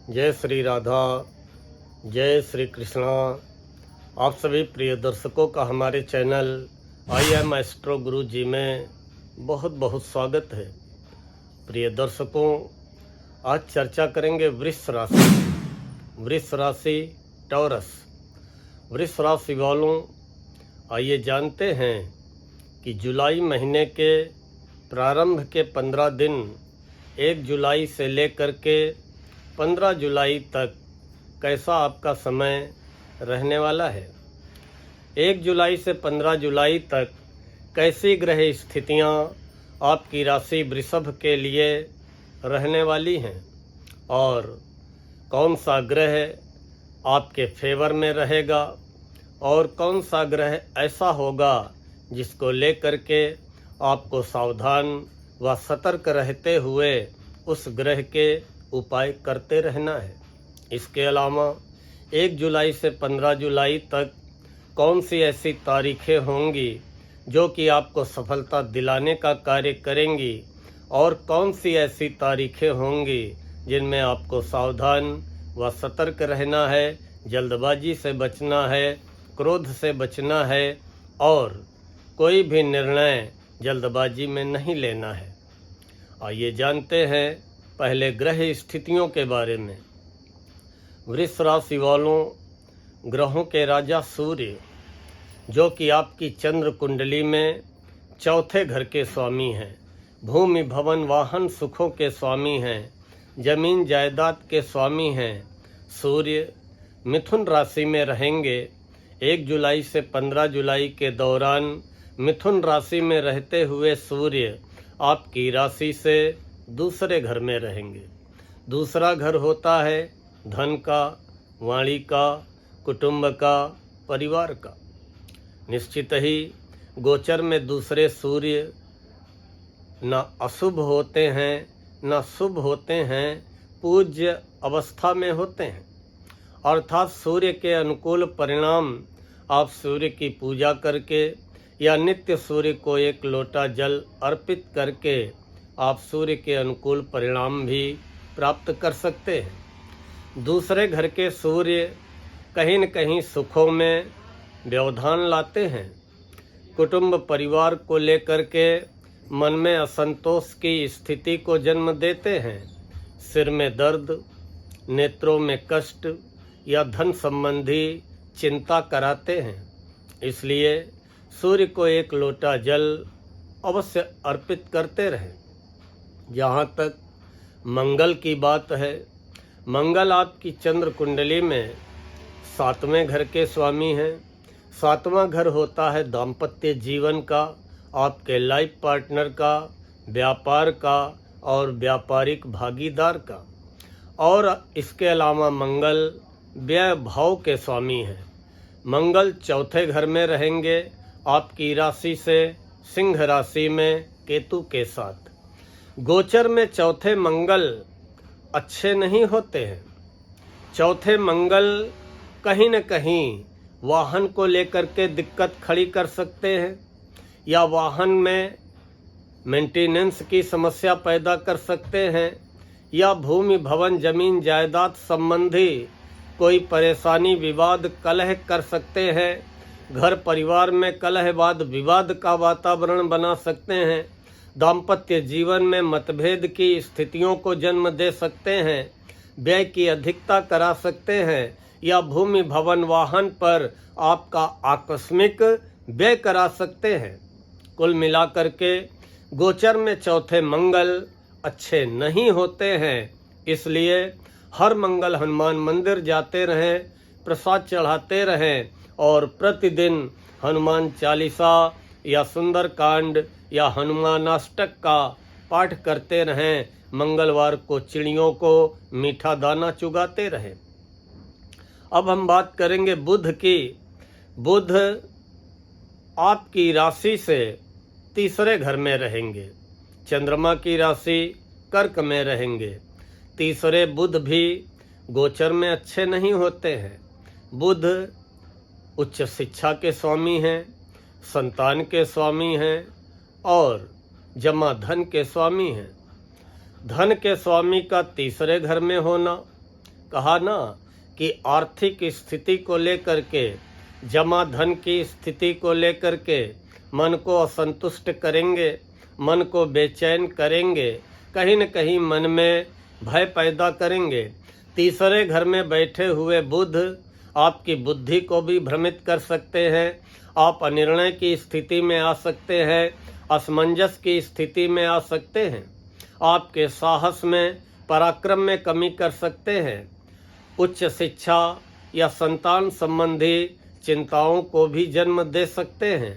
जय श्री राधा, जय श्री कृष्णा। आप सभी प्रिय दर्शकों का हमारे चैनल आई एम एस्ट्रो गुरु जी में बहुत बहुत स्वागत है। प्रिय दर्शकों, आज चर्चा करेंगे वृष राशि टॉरस। वृष राशि वालों, आइए जानते हैं कि जुलाई महीने के प्रारंभ के 15 दिन 1 जुलाई से लेकर के 15 जुलाई तक कैसा आपका समय रहने वाला है। 1 जुलाई से 15 जुलाई तक कैसी ग्रह स्थितियां आपकी राशि वृषभ के लिए रहने वाली हैं और कौन सा ग्रह आपके फेवर में रहेगा और कौन सा ग्रह ऐसा होगा जिसको लेकर के आपको सावधान व सतर्क रहते हुए उस ग्रह के उपाय करते रहना है। इसके अलावा 1 जुलाई से 15 जुलाई तक कौन सी ऐसी तारीखें होंगी जो कि आपको सफलता दिलाने का कार्य करेंगी और कौन सी ऐसी तारीखें होंगी जिनमें आपको सावधान व सतर्क रहना है, जल्दबाजी से बचना है, क्रोध से बचना है और कोई भी निर्णय जल्दबाजी में नहीं लेना है। आइए जानते हैं पहले ग्रह स्थितियों के बारे में। वृष राशि वालों, ग्रहों के राजा सूर्य जो कि आपकी चंद्र कुंडली में चौथे घर के स्वामी हैं, भूमि भवन वाहन सुखों के स्वामी हैं, जमीन जायदाद के स्वामी हैं, सूर्य मिथुन राशि में रहेंगे। 1 जुलाई से 15 जुलाई के दौरान मिथुन राशि में रहते हुए सूर्य आपकी राशि से दूसरे घर में रहेंगे। दूसरा घर होता है धन का, वाणी का, कुटुंब का, परिवार का। निश्चित ही गोचर में दूसरे सूर्य न अशुभ होते हैं न शुभ होते हैं, पूज्य अवस्था में होते हैं। अर्थात सूर्य के अनुकूल परिणाम आप सूर्य की पूजा करके या नित्य सूर्य को 1 लोटा जल अर्पित करके आप सूर्य के अनुकूल परिणाम भी प्राप्त कर सकते हैं। दूसरे घर के सूर्य कहीं न कहीं सुखों में व्यवधान लाते हैं। कुटुंब परिवार को लेकर के मन में असंतोष की स्थिति को जन्म देते हैं। सिर में दर्द, नेत्रों में कष्ट या धन संबंधी चिंता कराते हैं। इसलिए सूर्य को 1 लोटा जल अवश्य अर्पित करते रहें। जहाँ तक मंगल की बात है, मंगल आपकी चंद्र कुंडली में 7वें घर के स्वामी हैं। 7वां घर होता है दाम्पत्य जीवन का, आपके लाइफ पार्टनर का, व्यापार का और व्यापारिक भागीदार का। और इसके अलावा मंगल व्यय भाव के स्वामी हैं। मंगल चौथे घर में रहेंगे आपकी राशि से सिंह राशि में केतु के साथ। गोचर में चौथे मंगल अच्छे नहीं होते हैं। चौथे मंगल कहीं न कहीं वाहन को लेकर के दिक्कत खड़ी कर सकते हैं या वाहन में मेंटेनेंस की समस्या पैदा कर सकते हैं या भूमि भवन जमीन जायदाद संबंधी कोई परेशानी विवाद कलह कर सकते हैं। घर परिवार में कलहवाद विवाद का वातावरण बना सकते हैं। दाम्पत्य जीवन में मतभेद की स्थितियों को जन्म दे सकते हैं। व्यय की अधिकता करा सकते हैं या भूमि भवन वाहन पर आपका आकस्मिक व्यय करा सकते हैं। कुल मिलाकर के गोचर में चौथे मंगल अच्छे नहीं होते हैं। इसलिए हर मंगल हनुमान मंदिर जाते रहें, प्रसाद चढ़ाते रहें और प्रतिदिन हनुमान चालीसा या सुंदरकांड या हनुमानाष्टक का पाठ करते रहें। मंगलवार को चिड़ियों को मीठा दाना चुगाते रहें। अब हम बात करेंगे बुध की। बुध आपकी राशि से तीसरे घर में रहेंगे। चंद्रमा की राशि कर्क में रहेंगे। तीसरे बुध भी गोचर में अच्छे नहीं होते हैं। बुध उच्च शिक्षा के स्वामी हैं, संतान के स्वामी हैं और जमा धन के स्वामी हैं। धन के स्वामी का तीसरे घर में होना कहा ना कि आर्थिक स्थिति को लेकर के, जमा धन की स्थिति को लेकर के मन को असंतुष्ट करेंगे, मन को बेचैन करेंगे, कहीं न कहीं मन में भय पैदा करेंगे। तीसरे घर में बैठे हुए बुध आपकी बुद्धि को भी भ्रमित कर सकते हैं। आप अनिर्णय की स्थिति में आ सकते हैं, असमंजस की स्थिति में आ सकते हैं, आपके साहस में, पराक्रम में कमी कर सकते हैं। उच्च शिक्षा या संतान संबंधी चिंताओं को भी जन्म दे सकते हैं।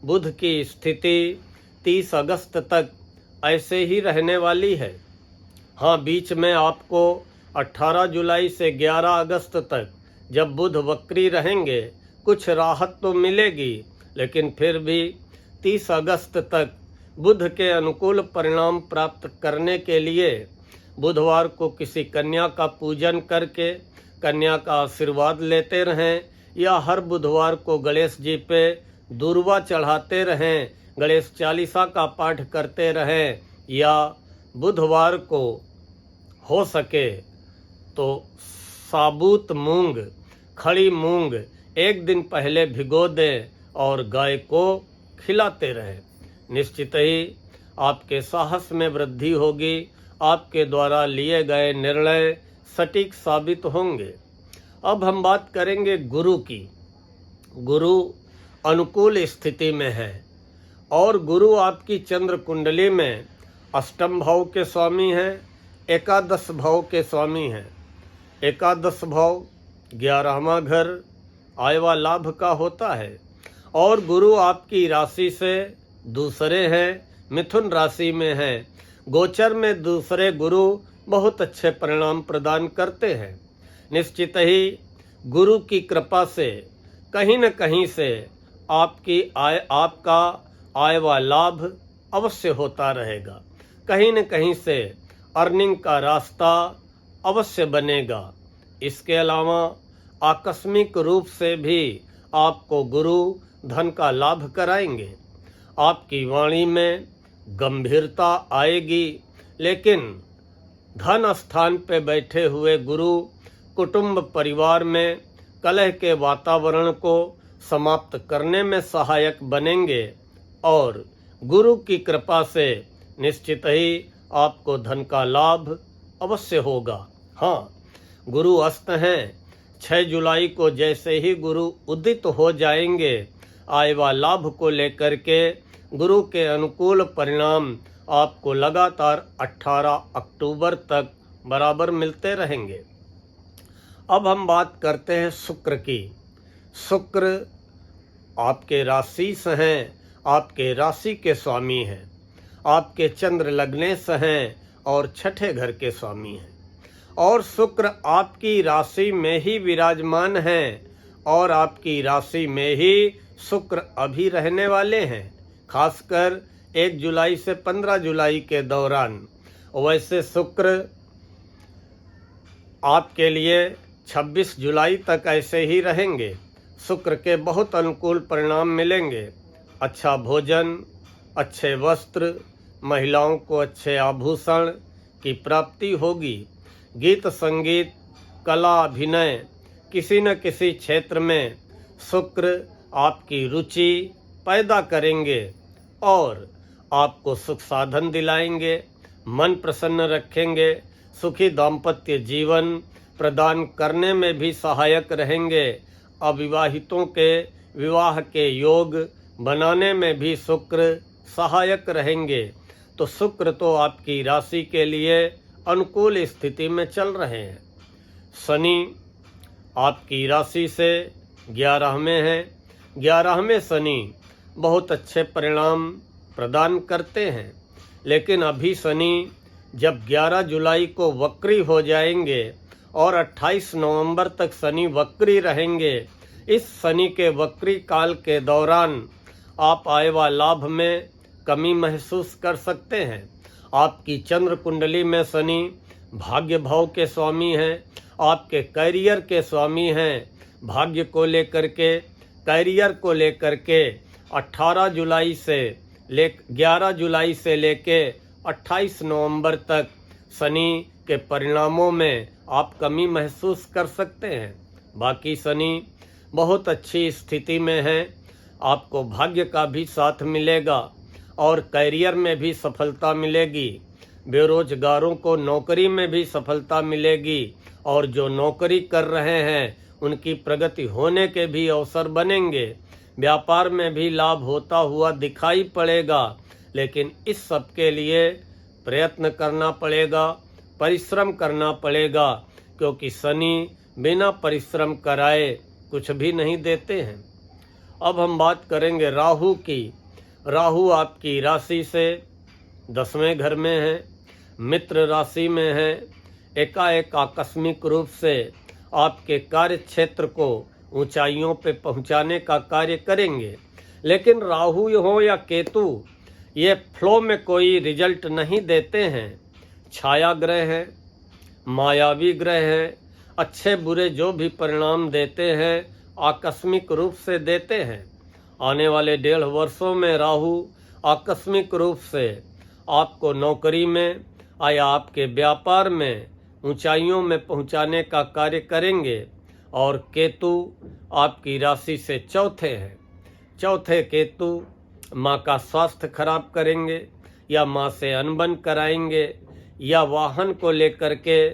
बुध की स्थिति 30 अगस्त तक ऐसे ही रहने वाली है। हाँ, बीच में आपको 18 जुलाई से 11 अगस्त तक जब बुध वक्री रहेंगे कुछ राहत तो मिलेगी, लेकिन फिर भी 30 अगस्त तक बुध के अनुकूल परिणाम प्राप्त करने के लिए बुधवार को किसी कन्या का पूजन करके कन्या का आशीर्वाद लेते रहें, या हर बुधवार को गणेश जी पे दूर्वा चढ़ाते रहें, गणेश चालीसा का पाठ करते रहें, या बुधवार को हो सके तो साबुत मूंग, खड़ी मूंग एक दिन पहले भिगो दें और गाय को खिलाते रहें। निश्चित ही आपके साहस में वृद्धि होगी, आपके द्वारा लिए गए निर्णय सटीक साबित होंगे। अब हम बात करेंगे गुरु की। गुरु अनुकूल स्थिति में है और गुरु आपकी चंद्र कुंडली में अष्टम भाव के स्वामी हैं, एकादश भाव के स्वामी हैं। एकादश भाव 11वां घर आय व लाभ का होता है और गुरु आपकी राशि से दूसरे हैं, मिथुन राशि में हैं। गोचर में दूसरे गुरु बहुत अच्छे परिणाम प्रदान करते हैं। निश्चित ही गुरु की कृपा से कहीं न कहीं से आपका आय व लाभ अवश्य होता रहेगा, कहीं न कहीं से अर्निंग का रास्ता अवश्य बनेगा। इसके अलावा आकस्मिक रूप से भी आपको गुरु धन का लाभ कराएंगे। आपकी वाणी में गंभीरता आएगी, लेकिन धन स्थान पे बैठे हुए गुरु कुटुंब परिवार में कलह के वातावरण को समाप्त करने में सहायक बनेंगे और गुरु की कृपा से निश्चित ही आपको धन का लाभ अवश्य होगा। हाँ, गुरु अस्त हैं। 6 जुलाई को जैसे ही गुरु उदित हो जाएंगे, आय व लाभ को लेकर के गुरु के अनुकूल परिणाम आपको लगातार 18 अक्टूबर तक बराबर मिलते रहेंगे। अब हम बात करते हैं शुक्र की। शुक्र आपके राशि से हैं, आपके राशि के स्वामी हैं, आपके चंद्र लग्नेश हैं और छठे घर के स्वामी हैं। और शुक्र आपकी राशि में ही विराजमान हैं और आपकी राशि में ही शुक्र अभी रहने वाले हैं, खासकर 1 जुलाई से 15 जुलाई के दौरान। वैसे शुक्र आपके लिए 26 जुलाई तक ऐसे ही रहेंगे। शुक्र के बहुत अनुकूल परिणाम मिलेंगे। अच्छा भोजन, अच्छे वस्त्र, महिलाओं को अच्छे आभूषण की प्राप्ति होगी। गीत संगीत, कला, अभिनय, किसी न किसी क्षेत्र में शुक्र आपकी रुचि पैदा करेंगे और आपको सुख साधन दिलाएंगे, मन प्रसन्न रखेंगे, सुखी दाम्पत्य जीवन प्रदान करने में भी सहायक रहेंगे। अविवाहितों के विवाह के योग बनाने में भी शुक्र सहायक रहेंगे। तो शुक्र तो आपकी राशि के लिए अनुकूल स्थिति में चल रहे हैं। शनि आपकी राशि से 11वें हैं। 11वें शनि बहुत अच्छे परिणाम प्रदान करते हैं, लेकिन अभी शनि जब 11 जुलाई को वक्री हो जाएंगे और 28 नवंबर तक शनि वक्री रहेंगे, इस शनि के वक्री काल के दौरान आप आय व लाभ में कमी महसूस कर सकते हैं। आपकी चंद्र कुंडली में शनि भाग्य भाव के स्वामी हैं, आपके कैरियर के स्वामी हैं। भाग्य को लेकर के, कैरियर को लेकर के 11 जुलाई से लेके 28 नवंबर तक शनि के परिणामों में आप कमी महसूस कर सकते हैं। बाकी शनि बहुत अच्छी स्थिति में है, आपको भाग्य का भी साथ मिलेगा और करियर में भी सफलता मिलेगी। बेरोजगारों को नौकरी में भी सफलता मिलेगी और जो नौकरी कर रहे हैं उनकी प्रगति होने के भी अवसर बनेंगे। व्यापार में भी लाभ होता हुआ दिखाई पड़ेगा, लेकिन इस सब के लिए प्रयत्न करना पड़ेगा, परिश्रम करना पड़ेगा, क्योंकि शनि बिना परिश्रम कराए कुछ भी नहीं देते हैं। अब हम बात करेंगे राहु की। राहु आपकी राशि से 10वें घर में है, मित्र राशि में है। एकाएक आकस्मिक रूप से आपके कार्य क्षेत्र को ऊंचाइयों पे पहुंचाने का कार्य करेंगे, लेकिन राहु हो या केतु ये फ्लो में कोई रिजल्ट नहीं देते हैं। छाया ग्रह हैं, मायावी ग्रह हैं, अच्छे बुरे जो भी परिणाम देते हैं आकस्मिक रूप से देते हैं। आने वाले 1.5 वर्षों में राहु आकस्मिक रूप से आपको नौकरी में या आपके व्यापार में ऊंचाइयों में पहुंचाने का कार्य करेंगे। और केतु आपकी राशि से चौथे हैं। चौथे केतु माँ का स्वास्थ्य खराब करेंगे या माँ से अनबन कराएंगे या वाहन को लेकर के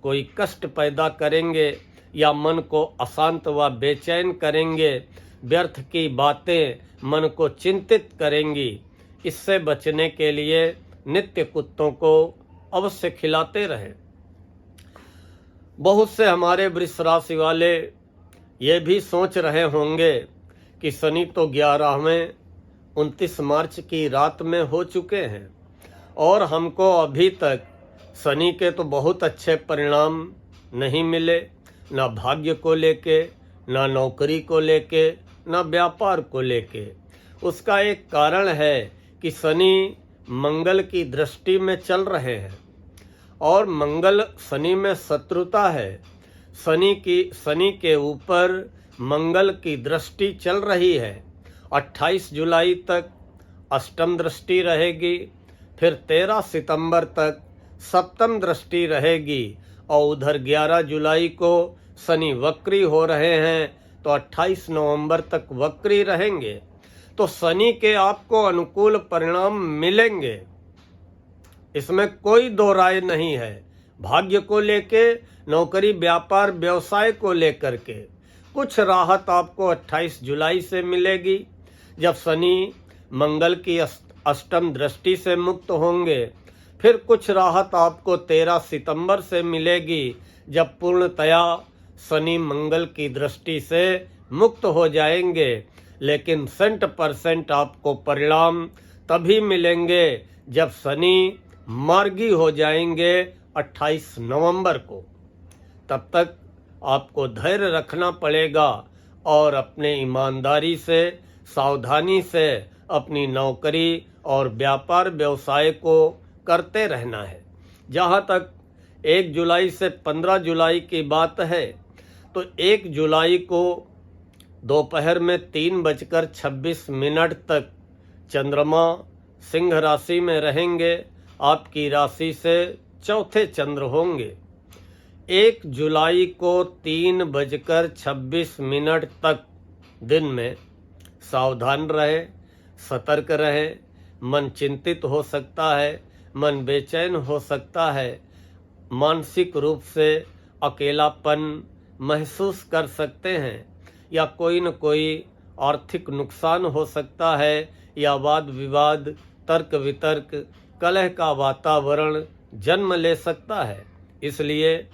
कोई कष्ट पैदा करेंगे या मन को अशांत व बेचैन करेंगे। व्यर्थ की बातें मन को चिंतित करेंगी। इससे बचने के लिए नित्य कुत्तों को अवश्य खिलाते रहें। बहुत से हमारे वृष राशि वाले ये भी सोच रहे होंगे कि शनि तो 11वें 29 मार्च की रात में हो चुके हैं और हमको अभी तक शनि के तो बहुत अच्छे परिणाम नहीं मिले, ना भाग्य को लेके, ना नौकरी को लेके, ना व्यापार को लेके। उसका एक कारण है कि शनि मंगल की दृष्टि में चल रहे हैं और मंगल शनि में शत्रुता है। शनि के ऊपर मंगल की दृष्टि चल रही है। 28 जुलाई तक अष्टम दृष्टि रहेगी, फिर 13 सितंबर तक सप्तम दृष्टि रहेगी और उधर 11 जुलाई को शनि वक्री हो रहे हैं तो 28 नवंबर तक वक्री रहेंगे। तो शनि के आपको अनुकूल परिणाम मिलेंगे, इसमें कोई दो राय नहीं है। भाग्य को लेके, नौकरी व्यापार व्यवसाय को लेकर के कुछ राहत आपको 28 जुलाई से मिलेगी जब शनि मंगल की अष्टम दृष्टि से मुक्त होंगे। फिर कुछ राहत आपको 13 सितंबर से मिलेगी जब पूर्णतया शनि मंगल की दृष्टि से मुक्त हो जाएंगे। लेकिन 100% आपको परिणाम तभी मिलेंगे जब शनि मार्गी हो जाएंगे 28 नवंबर को। तब तक आपको धैर्य रखना पड़ेगा और अपने ईमानदारी से, सावधानी से अपनी नौकरी और व्यापार व्यवसाय को करते रहना है। जहाँ तक 1 जुलाई से 15 जुलाई की बात है तो 1 जुलाई को दोपहर में 3:26 तक चंद्रमा सिंह राशि में रहेंगे। आपकी राशि से चौथे चंद्र होंगे। 1 जुलाई को 3:26 तक दिन में सावधान रहे, सतर्क रहे। मन चिंतित हो सकता है, मन बेचैन हो सकता है, मानसिक रूप से अकेलापन महसूस कर सकते हैं या कोई न कोई आर्थिक नुकसान हो सकता है या वाद विवाद, तर्क वितर्क, कलह का वातावरण जन्म ले सकता है। इसलिए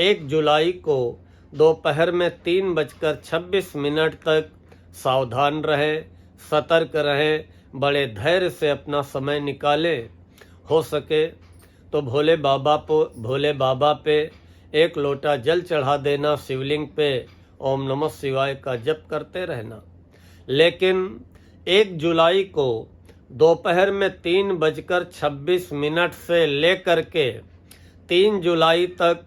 1 जुलाई को दोपहर में 3:26 तक सावधान रहें, सतर्क रहें, बड़े धैर्य से अपना समय निकालें। हो सके तो भोले बाबा पे 1 लोटा जल चढ़ा देना, शिवलिंग पे ओम नमः शिवाय का जप करते रहना। लेकिन 1 जुलाई को दोपहर में 3:26 से लेकर के 3 जुलाई तक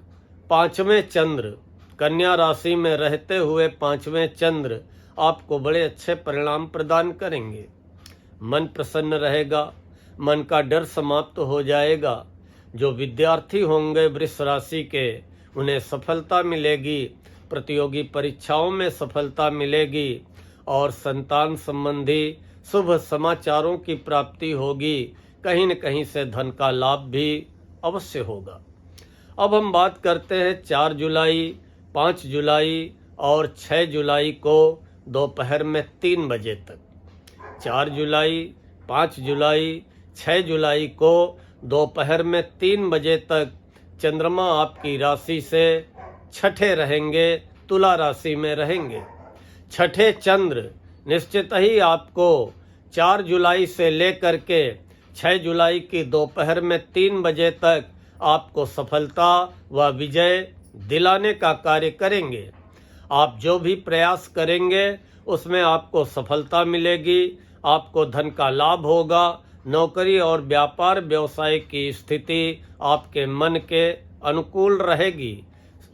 5वें चंद्र कन्या राशि में रहते हुए 5वें चंद्र आपको बड़े अच्छे परिणाम प्रदान करेंगे। मन प्रसन्न रहेगा, मन का डर समाप्त हो जाएगा। जो विद्यार्थी होंगे वृष राशि के उन्हें सफलता मिलेगी, प्रतियोगी परीक्षाओं में सफलता मिलेगी और संतान संबंधी शुभ समाचारों की प्राप्ति होगी। कहीं न कहीं से धन का लाभ भी अवश्य होगा। अब हम बात करते हैं 4 जुलाई, 5 जुलाई और 6 जुलाई को दोपहर में 3 बजे तक। 4 जुलाई, 5 जुलाई, 6 जुलाई को दोपहर में 3 बजे तक चंद्रमा आपकी राशि से छठे रहेंगे, तुला राशि में रहेंगे। छठे चंद्र निश्चित ही आपको 4 जुलाई से लेकर के 6 जुलाई की दोपहर में 3 बजे तक आपको सफलता व विजय दिलाने का कार्य करेंगे। आप जो भी प्रयास करेंगे उसमें आपको सफलता मिलेगी, आपको धन का लाभ होगा, नौकरी और व्यापार व्यवसाय की स्थिति आपके मन के अनुकूल रहेगी,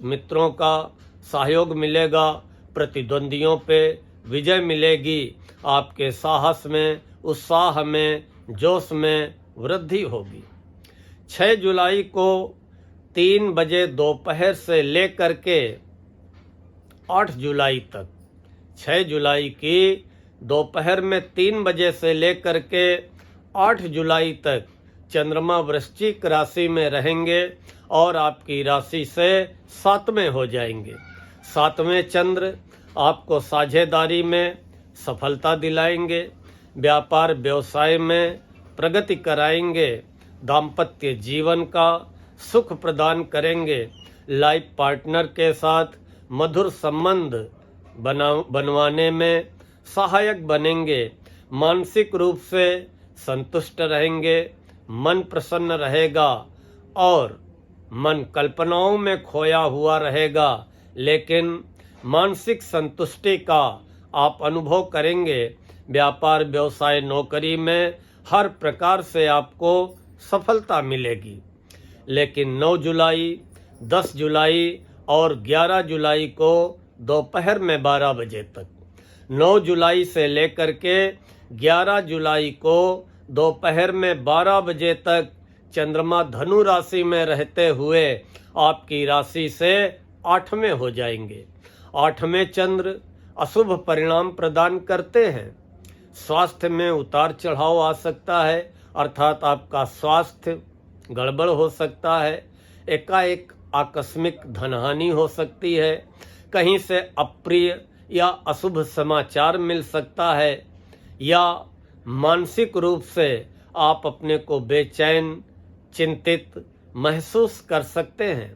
मित्रों का सहयोग मिलेगा, प्रतिद्वंदियों पे विजय मिलेगी, आपके साहस में, उत्साह में, जोश में वृद्धि होगी। 6 जुलाई को 3 बजे दोपहर से लेकर के 8 जुलाई तक, 6 जुलाई की दोपहर में 3 बजे से लेकर के 8 जुलाई तक चंद्रमा वृश्चिक राशि में रहेंगे और आपकी राशि से 7वें हो जाएंगे। 7वें चंद्र आपको साझेदारी में सफलता दिलाएंगे, व्यापार व्यवसाय में प्रगति कराएंगे, दाम्पत्य जीवन का सुख प्रदान करेंगे, लाइफ पार्टनर के साथ मधुर संबंध बनवाने में सहायक बनेंगे, मानसिक रूप से संतुष्ट रहेंगे, मन प्रसन्न रहेगा और मन कल्पनाओं में खोया हुआ रहेगा, लेकिन मानसिक संतुष्टि का आप अनुभव करेंगे। व्यापार व्यवसाय नौकरी में हर प्रकार से आपको सफलता मिलेगी। लेकिन 9 जुलाई, 10 जुलाई और 11 जुलाई को दोपहर में 12 बजे तक, 9 जुलाई से लेकर के 11 जुलाई को दोपहर में 12 बजे तक चंद्रमा धनु राशि में रहते हुए आपकी राशि से 8वें हो जाएंगे। 8वें चंद्र अशुभ परिणाम प्रदान करते हैं। स्वास्थ्य में उतार चढ़ाव आ सकता है, अर्थात आपका स्वास्थ्य गड़बड़ हो सकता है, एकाएक आकस्मिक धनहानि हो सकती है, कहीं से अप्रिय या अशुभ समाचार मिल सकता है, या मानसिक रूप से आप अपने को बेचैन, चिंतित महसूस कर सकते हैं।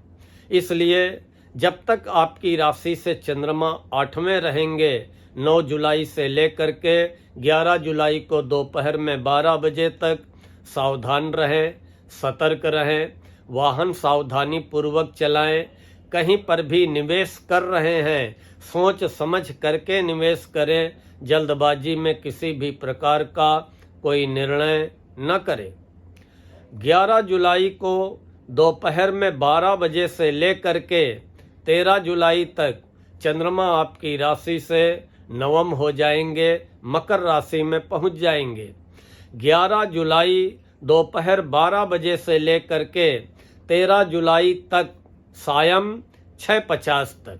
इसलिए जब तक आपकी राशि से चंद्रमा 8वें रहेंगे, 9 जुलाई से लेकर के 11 जुलाई को दोपहर में 12 बजे तक सावधान रहें, सतर्क रहें, वाहन सावधानी पूर्वक चलाएं। कहीं पर भी निवेश कर रहे हैं, सोच समझ करके निवेश करें, जल्दबाजी में किसी भी प्रकार का कोई निर्णय न करें। 11 जुलाई को दोपहर में 12 बजे से लेकर के 13 जुलाई तक चंद्रमा आपकी राशि से नवम हो जाएंगे, मकर राशि में पहुंच जाएंगे। 11 जुलाई दोपहर 12 बजे से लेकर के 13 जुलाई तक सायं 6:50 तक,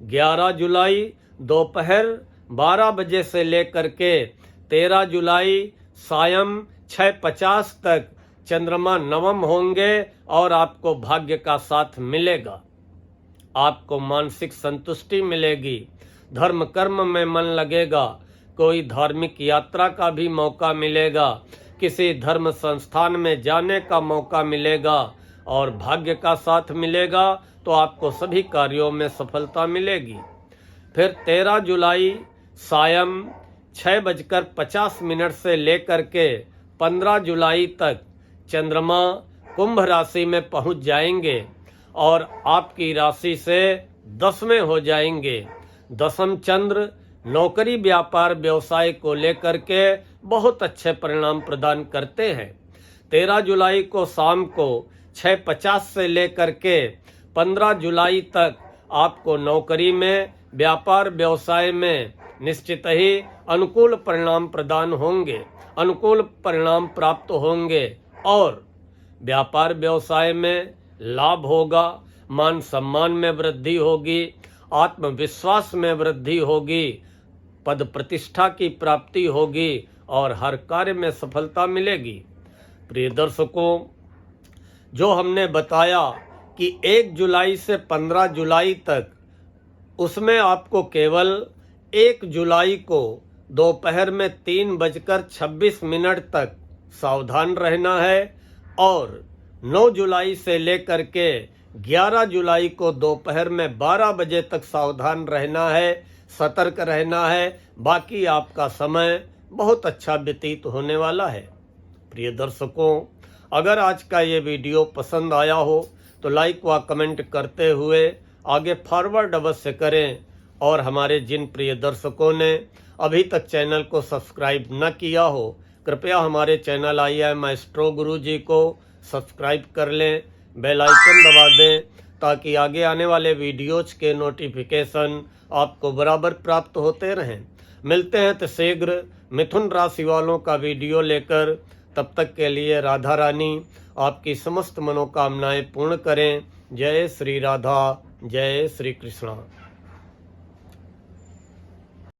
11 जुलाई दोपहर 12 बजे से लेकर के 13 जुलाई सायं 6:50 तक चंद्रमा नवम होंगे और आपको भाग्य का साथ मिलेगा। आपको मानसिक संतुष्टि मिलेगी, धर्म कर्म में मन लगेगा, कोई धार्मिक यात्रा का भी मौका मिलेगा, किसी धर्म संस्थान में जाने का मौका मिलेगा और भाग्य का साथ मिलेगा तो आपको सभी कार्यों में सफलता मिलेगी। फिर 13 जुलाई सायं 6:50 से लेकर के 15 जुलाई तक चंद्रमा कुंभ राशि में पहुंच जाएंगे और आपकी राशि से 10वें हो जाएंगे। 10म चंद्र नौकरी व्यापार व्यवसाय को लेकर के बहुत अच्छे परिणाम प्रदान करते हैं। 13 जुलाई को शाम को 6:50 से लेकर के 15 जुलाई तक आपको नौकरी में, व्यापार व्यवसाय में निश्चित ही अनुकूल परिणाम प्रदान होंगे, अनुकूल परिणाम प्राप्त होंगे और व्यापार व्यवसाय में लाभ होगा। मान सम्मान में वृद्धि होगी, आत्मविश्वास में वृद्धि होगी, पद प्रतिष्ठा की प्राप्ति होगी और हर कार्य में सफलता मिलेगी। प्रिय दर्शकों, जो हमने बताया कि 1 जुलाई से 15 जुलाई तक, उसमें आपको केवल 1 जुलाई को दोपहर में 3:26 तक सावधान रहना है और 9 जुलाई से लेकर के 11 जुलाई को दोपहर में 12 बजे तक सावधान रहना है, सतर्क रहना है। बाकी आपका समय बहुत अच्छा व्यतीत होने वाला है। प्रिय दर्शकों, अगर आज का ये वीडियो पसंद आया हो तो लाइक व कमेंट करते हुए आगे फॉरवर्ड अवश्य करें और हमारे जिन प्रिय दर्शकों ने अभी तक चैनल को सब्सक्राइब न किया हो, कृपया हमारे चैनल IAM माएस्ट्रो गुरुजी को सब्सक्राइब कर लें, बेल आइकन दबा दें ताकि आगे आने वाले वीडियोज के नोटिफिकेशन आपको बराबर प्राप्त होते रहें। मिलते हैं तो शीघ्र मिथुन राशि वालों का वीडियो लेकर। तब तक के लिए राधा रानी आपकी समस्त मनोकामनाएं पूर्ण करें। जय श्री राधा, जय श्री कृष्णा।